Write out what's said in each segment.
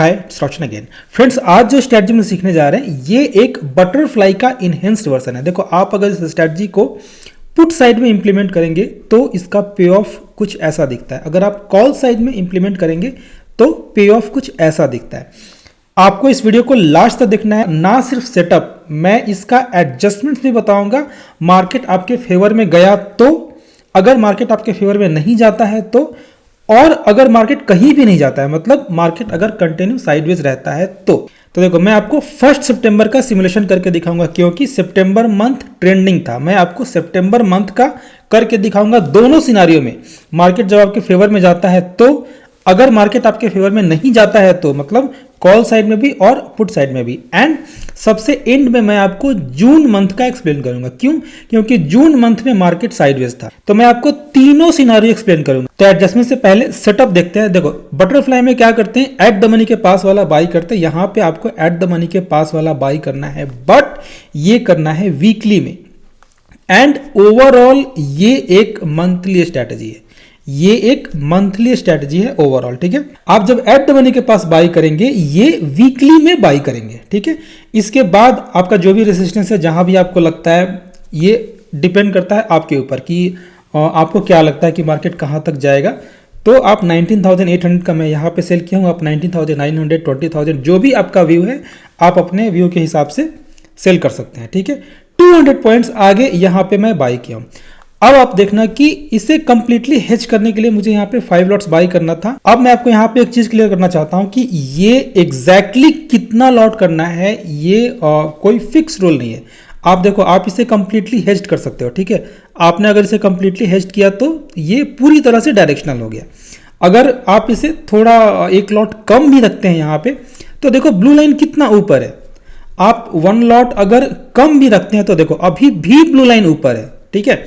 हाय destruction again friends, आज जो strategy में सीखने जा रहे हैं ये एक बटरफ्लाई का इनहेंस्ड वर्जन है। देखो, आप अगर इस स्ट्रैटेजी को पुट साइड में इंप्लीमेंट करेंगे तो इसका पे ऑफ कुछ ऐसा दिखता है। अगर आप कॉल साइड में इंप्लीमेंट करेंगे तो पे ऑफ कुछ ऐसा दिखता है। आपको इस वीडियो को लास्ट तक देखना है। ना सिर्फ सेटअप, मैं इसका एडजस्टमेंट्स भी बताऊंगा। मार्केट आपके फेवर में गया तो, अगर मार्केट आपके फेवर में नहीं जाता है तो, और अगर मार्केट कहीं भी नहीं जाता है, मतलब मार्केट अगर कंटिन्यू साइडवेज रहता है तो देखो, मैं आपको 1 सितंबर का सिमुलेशन करके दिखाऊंगा, क्योंकि सितंबर मंथ ट्रेंडिंग था। मैं आपको सितंबर मंथ का करके दिखाऊंगा दोनों सिनारियों में। मार्केट जब आपके फेवर में जाता है तो, अगर मार्केट आपके फेवर में नहीं जाता है तो, मतलब कॉल साइड में भी और पुट साइड में भी। एंड सबसे एंड में मैं आपको जून मंथ का एक्सप्लेन करूंगा। क्यों? क्योंकि जून मंथ में मार्केट साइडवेज था, तो मैं आपको तीनों सिनारियो एक्सप्लेन करूंगा। तो एडजस्टमेंट से पहले सेटअप देखते हैं। देखो, बटरफ्लाई में क्या करते हैं, एट द मनी के पास वाला बाई करते हैं। यहां पे आपको एट द मनी के पास वाला बाई करना है, बट ये करना है वीकली में। एंड ओवरऑल ये एक मंथली स्ट्रैटेजी है, ये एक मंथली स्ट्रैटेजी है ओवरऑल, ठीक है। आप जब एट द मनी के पास बाई करेंगे, ये वीकली में बाई करेंगे, ठीक है। इसके बाद आपका जो भी रेजिस्टेंस है, जहां भी आपको लगता है, ये डिपेंड करता है आपके ऊपर कि आपको क्या लगता है कि मार्केट कहां तक जाएगा। तो आप 19,800 का मैं यहां पे सेल किया हूं, आप 19,900, 20,000 जो भी आपका व्यू है, आप अपने व्यू के हिसाब से सेल कर सकते हैं, ठीक है। 200 पॉइंट्स आगे यहां पे मैं बाई किया हूं। अब आप देखना कि इसे कंप्लीटली हेज करने के लिए मुझे यहाँ पे 5 लॉट्स बाई करना था। अब मैं आपको यहाँ पे एक चीज क्लियर करना चाहता हूँ कि ये एग्जैक्टली कितना लॉट करना है, ये कोई फिक्स रूल नहीं है। आप देखो, आप इसे कंप्लीटली हेज्ड कर सकते हो, ठीक है। आपने अगर इसे कंप्लीटली हेज्ड किया तो ये पूरी तरह से डायरेक्शनल हो गया। अगर आप इसे थोड़ा एक लॉट कम भी रखते हैं यहाँ पे, तो देखो ब्लू लाइन कितना ऊपर है। आप 1 लॉट अगर कम भी रखते हैं तो देखो अभी भी ब्लू लाइन ऊपर है, ठीक है।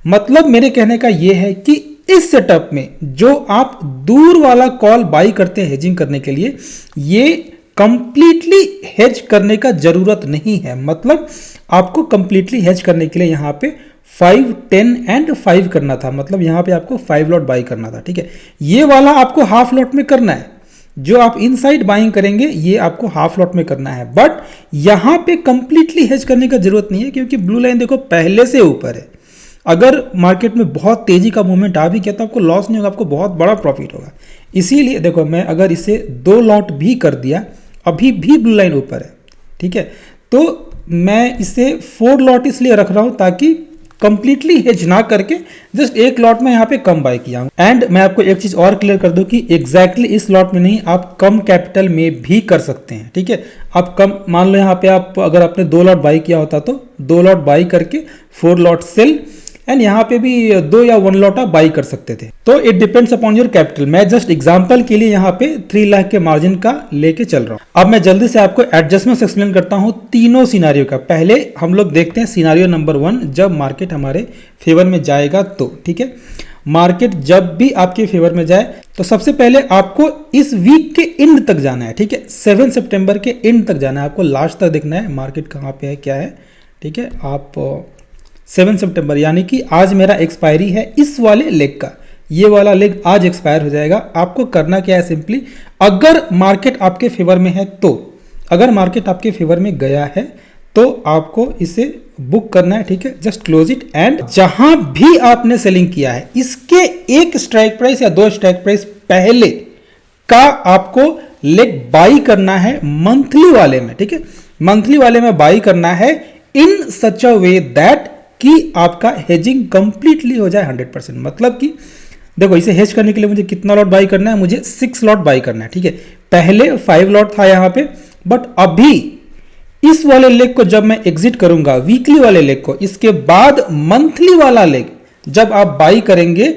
मतलब मेरे कहने का यह है कि इस सेटअप में जो आप दूर वाला कॉल बाई करते हैं हेजिंग करने के लिए, ये कंप्लीटली हेज करने का जरूरत नहीं है। मतलब आपको कंप्लीटली हेज करने के लिए यहां पे 5, 10 एंड 5 करना था। मतलब यहां पे आपको 5 लॉट बाई करना था, ठीक है। ये वाला आपको हाफ लॉट में करना है। जो आप इनसाइड बाइंग करेंगे ये आपको हाफ लॉट में करना है, बट यहां पे कंप्लीटली हेज करने का जरूरत नहीं है, क्योंकि ब्लू लाइन देखो पहले से ऊपर है। अगर मार्केट में बहुत तेजी का मूवमेंट आ भी गया तो आपको लॉस नहीं होगा, आपको बहुत बड़ा प्रॉफिट होगा। इसीलिए देखो, मैं अगर इसे 2 लॉट भी कर दिया, अभी भी ब्लू लाइन ऊपर है, ठीक है। तो मैं इसे 4 लॉट इसलिए रख रहा हूं ताकि कंप्लीटली हेज ना करके जस्ट एक लॉट में यहाँ पे कम बाय किया हूं। एंड मैं आपको एक चीज और क्लियर कर दूं कि एग्जैक्टली इस लॉट में नहीं, आप कम कैपिटल में भी कर सकते हैं, ठीक है। आप कम, मान लो यहाँ पे आप अगर आपने 2 लॉट बाई किया होता तो 2 लॉट बाई करके 4 लॉट सेल, एंड यहाँ पे भी 2 या 1 लॉट आप बाई कर सकते थे। तो it depends upon your capital. मैं जस्ट एग्जांपल के लिए यहाँ पे 3 लाख के मार्जिन का लेके चल रहा हूँ। अब मैं जल्दी से आपको एडजस्टमेंट्स एक्सप्लेन करता हूँ तीनों सिनारियो का। पहले हम लोग देखते हैं सिनारियो नंबर 1, जब मार्केट हमारे फेवर में जाएगा तो, ठीक है। मार्केट जब भी आपके फेवर में जाए तो सबसे पहले आपको इस वीक के एंड तक जाना है, ठीक है। 7 सितंबर के एंड तक जाना है, आपको लास्ट तक देखना है मार्केट कहाँ पे है, क्या है, ठीक है। आप 7 सितंबर, यानी कि आज मेरा एक्सपायरी है इस वाले लेग का, ये वाला लेग आज एक्सपायर हो जाएगा। आपको करना क्या है, सिंपली अगर मार्केट आपके फेवर में है तो, अगर मार्केट आपके फेवर में गया है तो आपको इसे बुक करना है, ठीक है। Just close it. एंड जहां भी आपने सेलिंग किया है, इसके 1 स्ट्राइक प्राइस या 2 स्ट्राइक प्राइस पहले का आपको लेग बाई करना है मंथली वाले में, ठीक है। मंथली वाले में बाई करना है इन सच अ वे दैट कि आपका हेजिंग कंप्लीटली हो जाए 100%। मतलब कि देखो, इसे हेज करने के लिए मुझे कितना लॉट बाई करना है, मुझे 6 लॉट बाई करना है, ठीक है। पहले 5 लॉट था यहाँ पे, बट अभी इस वाले लेग को जब मैं एग्जिट करूंगा, वीकली वाले लेग को, इसके बाद मंथली वाला लेग जब आप बाई करेंगे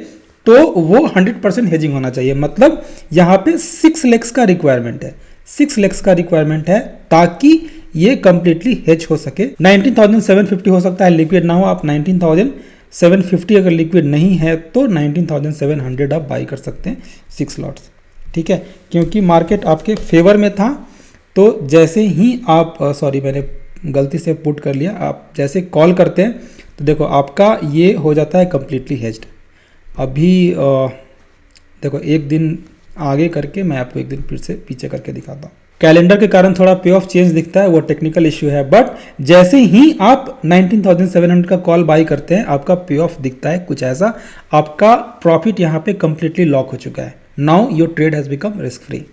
तो वो 100% हेजिंग होना चाहिए। मतलब यहाँ पे 6 लेग्स का रिक्वायरमेंट है, 6 लेग्स का रिक्वायरमेंट है, ताकि ये कंप्लीटली हेज हो सके। 19,750 हो सकता है लिक्विड ना हो, आप 19,750 अगर लिक्विड नहीं है तो 19,700 आप बाई कर सकते हैं 6 लॉट्स, ठीक है। क्योंकि मार्केट आपके फेवर में था, तो जैसे ही आप सॉरी मैंने गलती से पुट कर लिया, आप जैसे कॉल करते हैं तो देखो आपका ये हो जाता है कंप्लीटली हेज्ड। अभी देखो एक दिन आगे करके मैं आपको एक दिन फिर से पीछे करके दिखाता हूँ। कैलेंडर के कारण थोड़ा पे ऑफ चेंज दिखता है, वो टेक्निकल इश्यू है, बट जैसे ही आप 19,700 का कॉल बाई करते हैं आपका पे ऑफ दिखता है कुछ ऐसा, आपका प्रॉफिट यहाँ पे कंप्लीटली लॉक हो चुका है। Now your trade has become risk free.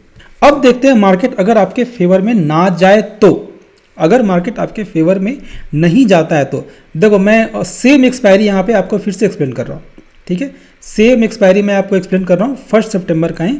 अब देखते हैं मार्केट अगर आपके फेवर में ना जाए तो, अगर मार्केट आपके फेवर में नहीं जाता है तो देखो मैं सेम एक्सपायरी यहाँ पे आपको फिर से एक्सप्लेन कर रहा हूँ, ठीक है। सेम एक्सपायरी मैं आपको एक्सप्लेन कर रहा हूँ 1 सितंबर का ही,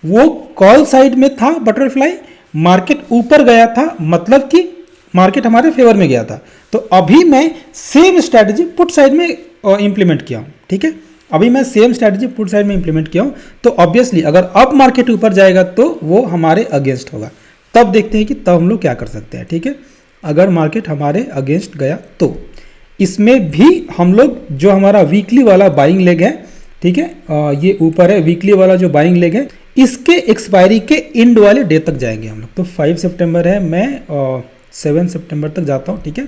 वो कॉल साइड में था बटरफ्लाई, मार्केट ऊपर गया था, मतलब कि मार्केट हमारे फेवर में गया था। तो अभी मैं सेम स्ट्रैटेजी पुट साइड में इंप्लीमेंट किया हूँ, ठीक है। अभी मैं सेम स्ट्रैटेजी पुट साइड में इंप्लीमेंट किया हूँ, तो ऑब्वियसली अगर अब मार्केट ऊपर जाएगा तो वो हमारे अगेंस्ट होगा। तब देखते हैं कि तब हम लोग क्या कर सकते हैं, ठीक है। अगर मार्केट हमारे अगेंस्ट गया तो इसमें भी हम लोग जो हमारा वीकली वाला बाइंग लेग है, ठीक है, ये ऊपर है वीकली वाला जो बाइंग लेग है, इसके एक्सपायरी के एंड वाले डे तक जाएंगे हम लोग। तो 5 सितंबर है, मैं 7 सितंबर तक जाता हूँ, ठीक है।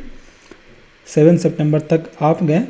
7 सितंबर तक आप गए,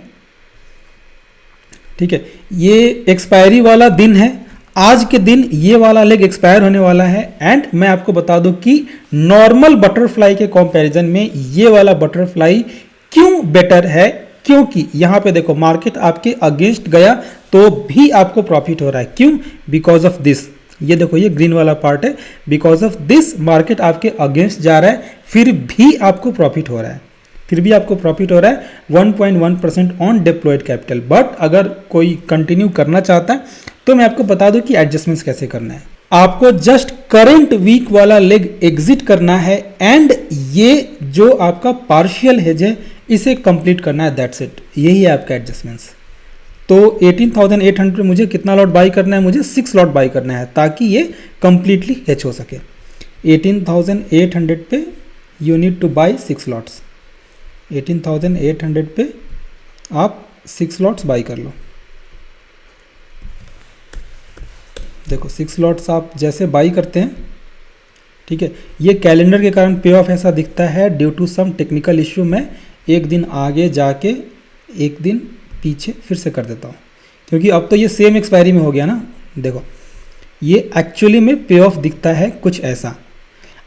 ठीक है। ये एक्सपायरी वाला दिन है, आज के दिन ये वाला लेग एक्सपायर होने वाला है। एंड मैं आपको बता दूं कि नॉर्मल बटरफ्लाई के कंपैरिजन में ये वाला बटरफ्लाई क्यों बेटर है, क्योंकि यहाँ पे देखो मार्केट आपके अगेंस्ट गया तो भी आपको प्रॉफिट हो रहा है। क्यों? बिकॉज ऑफ दिस, ये देखो ये ग्रीन वाला पार्ट है, बिकॉज ऑफ दिस मार्केट आपके अगेंस्ट जा रहा है, फिर भी आपको प्रॉफिट हो रहा है, फिर भी आपको प्रॉफिट हो रहा है 1.1% ऑन डिप्लॉयड कैपिटल। बट अगर कोई कंटिन्यू करना चाहता है तो मैं आपको बता दूं कि एडजस्टमेंट्स कैसे करना है। आपको जस्ट करंट वीक वाला लेग एग्जिट करना है एंड ये जो आपका पार्शियल हेज है इसे कंप्लीट करना है, दैट्स इट। यही है आपका एडजस्टमेंट्स। तो 18,800 पे मुझे कितना लॉट बाई करना है, मुझे 6 लॉट बाई करना है ताकि ये कंप्लीटली हेज हो सके। 18,800 पे you need two by 6 lots. 18,800 पे आप 6 लॉट्स बाई कर लो। देखो 6 लॉट्स आप जैसे बाई करते हैं, ठीक है, ये कैलेंडर के कारण पे ऑफ ऐसा दिखता है due to some technical issue. मैं एक दिन आगे जाके एक दिन पीछे फिर से कर देता हूँ क्योंकि अब तो ये सेम एक्सपायरी में हो गया ना। देखो ये एक्चुअली में पे ऑफ दिखता है कुछ ऐसा।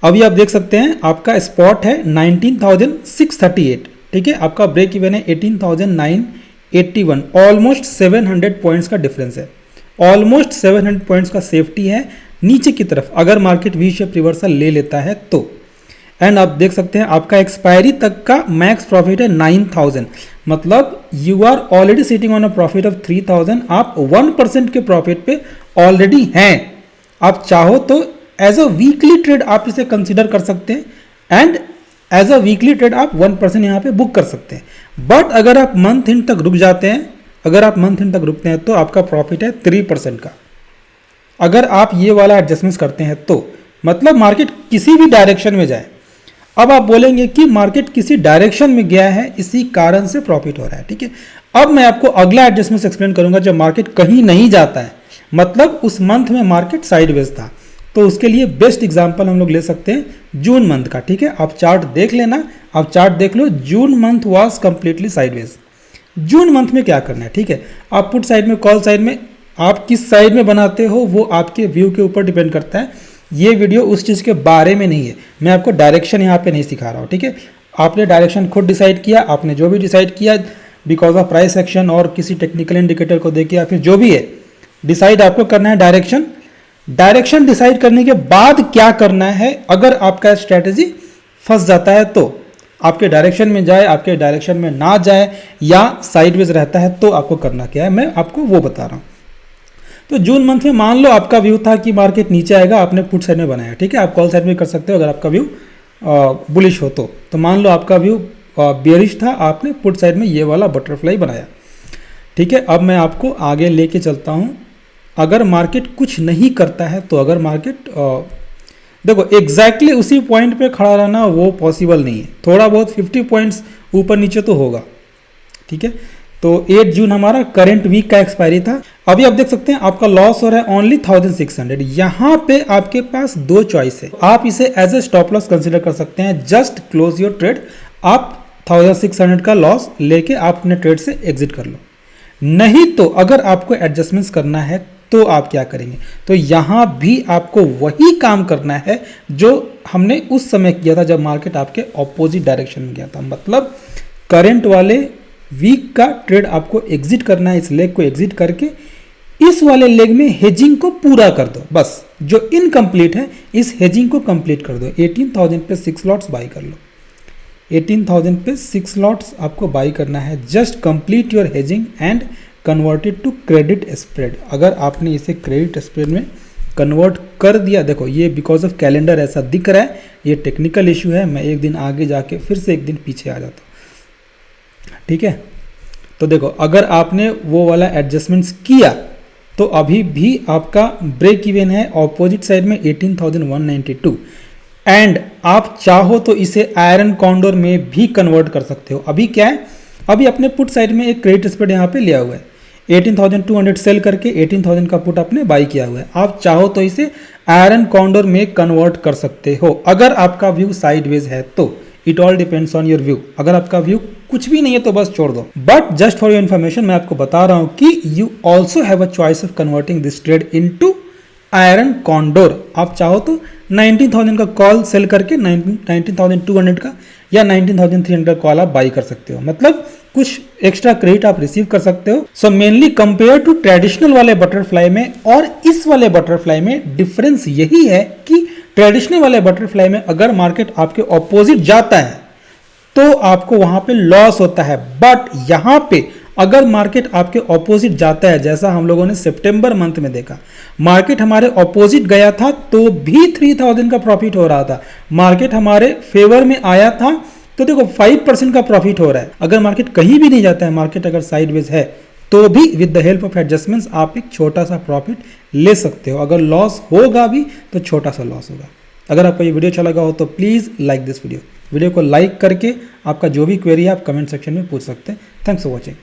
अभी आप देख सकते हैं आपका स्पॉट है 19,638, ठीक है, आपका ब्रेक इवन है 18,981, ऑलमोस्ट 700 पॉइंट्स का डिफरेंस है, ऑलमोस्ट 700 पॉइंट्स का सेफ्टी है नीचे की तरफ अगर मार्केट वी शेप रिवर्सल ले लेता है तो। एंड आप देख सकते हैं आपका एक्सपायरी तक का मैक्स प्रॉफिट है 9,000, मतलब you are already sitting on a profit of 3,000। आप 1% के प्रॉफिट पे ऑलरेडी हैं। आप चाहो तो एज अ वीकली ट्रेड आप इसे कंसिडर कर सकते हैं and as a weekly trade आप 1% यहाँ पे बुक कर सकते हैं। बट अगर आप मंथ एंड तक रुक जाते हैं, अगर आप मंथ एंड तक रुकते हैं तो आपका प्रॉफिट है 3% का। अगर आप ये वाला एडजस्टमेंट्स करते हैं तो मतलब मार्केट किसी भी डायरेक्शन में जाए। अब आप बोलेंगे कि मार्केट किसी डायरेक्शन में गया है इसी कारण से प्रॉफिट हो रहा है, ठीक है। अब मैं आपको अगला एडजस्टमेंट एक्सप्लेन करूंगा जब मार्केट कहीं नहीं जाता है, मतलब उस मंथ में मार्केट साइडवेज था, तो उसके लिए बेस्ट एग्जांपल हम लोग ले सकते हैं जून मंथ का, ठीक है। आप चार्ट देख लेना, आप चार्ट देख लो, June month was completely sideways. जून मंथ में क्या करना है, ठीक है, आप पुट साइड में कॉल साइड में आप किस साइड में बनाते हो वो आपके व्यू के ऊपर डिपेंड करता है। ये वीडियो उस चीज़ के बारे में नहीं है, मैं आपको डायरेक्शन यहाँ पे नहीं सिखा रहा हूँ, ठीक है। आपने डायरेक्शन खुद डिसाइड किया, आपने जो भी डिसाइड किया बिकॉज ऑफ प्राइस एक्शन और किसी टेक्निकल इंडिकेटर को देख के या फिर जो भी है डिसाइड आपको करना है डायरेक्शन। डायरेक्शन डिसाइड करने के बाद क्या करना है, अगर आपका स्ट्रैटेजी फंस जाता है तो आपके डायरेक्शन में जाए, आपके डायरेक्शन में ना जाए या साइडवेज रहता है तो आपको करना क्या है, मैं आपको वो बता रहा हूँ। तो जून मंथ में मान लो आपका व्यू था कि मार्केट नीचे आएगा, आपने पुट साइड में बनाया, ठीक है, आप कॉल साइड में कर सकते हो अगर आपका व्यू बुलिश हो तो मान लो आपका व्यू बेयरिश था, आपने पुट साइड में ये वाला बटरफ्लाई बनाया, ठीक है। अब मैं आपको आगे लेके चलता हूँ। अगर मार्केट कुछ नहीं करता है तो अगर मार्केट देखो एग्जैक्टली उसी पॉइंट पे खड़ा रहना वो पॉसिबल नहीं है, थोड़ा बहुत 50 पॉइंट्स ऊपर नीचे तो होगा, ठीक है। तो 8 जून हमारा करंट वीक का एक्सपायरी था। अभी आप देख सकते हैं आपका लॉस हो रहा है ओनली 1600। यहाँ पे आपके पास दो चॉइस है, आप इसे as a stop loss consider कर सकते हैं, जस्ट क्लोज योर ट्रेड, आप 1600 का लॉस लेके आप अपने ट्रेड से एग्जिट कर लो। नहीं तो अगर आपको एडजस्टमेंट्स करना है तो आप क्या करेंगे। तो यहाँ भी आपको वही काम करना है जो हमने उस समय किया था जब मार्केट आपके ऑपोजिट डायरेक्शन में गया था। मतलब करंट वाले वीक का ट्रेड आपको एग्जिट करना है, इस लेग को एग्जिट करके इस वाले लेग में हेजिंग को पूरा कर दो। बस जो इनकम्प्लीट है इस हेजिंग को कंप्लीट कर दो। 18,000 पे 6 लॉट्स बाई कर लो। 18,000 पे 6 लॉट्स आपको बाई करना है। Just complete your hedging and converted to credit spread. अगर आपने इसे क्रेडिट स्प्रेड में कन्वर्ट कर दिया, देखो ये बिकॉज ऑफ कैलेंडर ऐसा दिख रहा है, ये टेक्निकल इशू है, मैं एक दिन आगे जाके फिर से एक दिन पीछे आ जाता हूँ, ठीक है। तो देखो अगर आपने वो वाला एडजस्टमेंट्स किया तो अभी भी आपका ब्रेक इवन है ऑपोजिट साइड में 18,192 एंड आप चाहो तो इसे आयरन कॉन्डोर में भी कन्वर्ट कर सकते हो। अभी क्या है, अभी अपने पुट साइड में एक क्रेडिट स्प्रेड यहाँ पे लिया हुआ है, 18,200 सेल करके 18,000 का पुट आपने बाई किया हुआ है। आप चाहो तो इसे आयरन कॉन्डोर में कन्वर्ट कर सकते हो अगर आपका व्यू साइडवेज है तो। It all depends on your view. अगर आपका व्यू कुछ भी नहीं है तो बस छोड़ दो। But just for your information मैं आपको बता रहा हूं कि you also have a choice of converting this trade into iron condor. आप चाहो तो 19,000 का कॉल सेल करके 19,200 का या 19,300 का कॉल आप बाई कर सकते हो। मतलब कुछ एक्स्ट्रा क्रेडिट आप रिसीव कर सकते हो। So mainly compare to traditional वाले बटरफ्लाई में और इस वाले बटरफ्लाई में डिफरेंस यही है कि ट्रेडिशनल वाले बटरफ्लाई में अगर मार्केट आपके ऑपोजिट जाता है तो आपको वहां पे लॉस होता है। बट यहां पे अगर मार्केट आपके ऑपोजिट जाता है, जैसा हम लोगों ने सितंबर मंथ में देखा, मार्केट हमारे ऑपोजिट गया था तो भी 3,000 का प्रॉफिट हो रहा था। मार्केट हमारे फेवर में आया था तो देखो 5% का प्रॉफिट हो रहा है। अगर मार्केट कहीं भी नहीं जाता है, मार्केट अगर साइडवेज है तो भी with the help of adjustments आप एक छोटा सा प्रॉफिट ले सकते हो। अगर लॉस होगा भी तो छोटा सा लॉस होगा। अगर आपको ये वीडियो अच्छा लगा हो तो प्लीज़ लाइक दिस वीडियो को लाइक करके आपका जो भी क्वेरी है आप कमेंट सेक्शन में पूछ सकते हैं। Thanks for watching.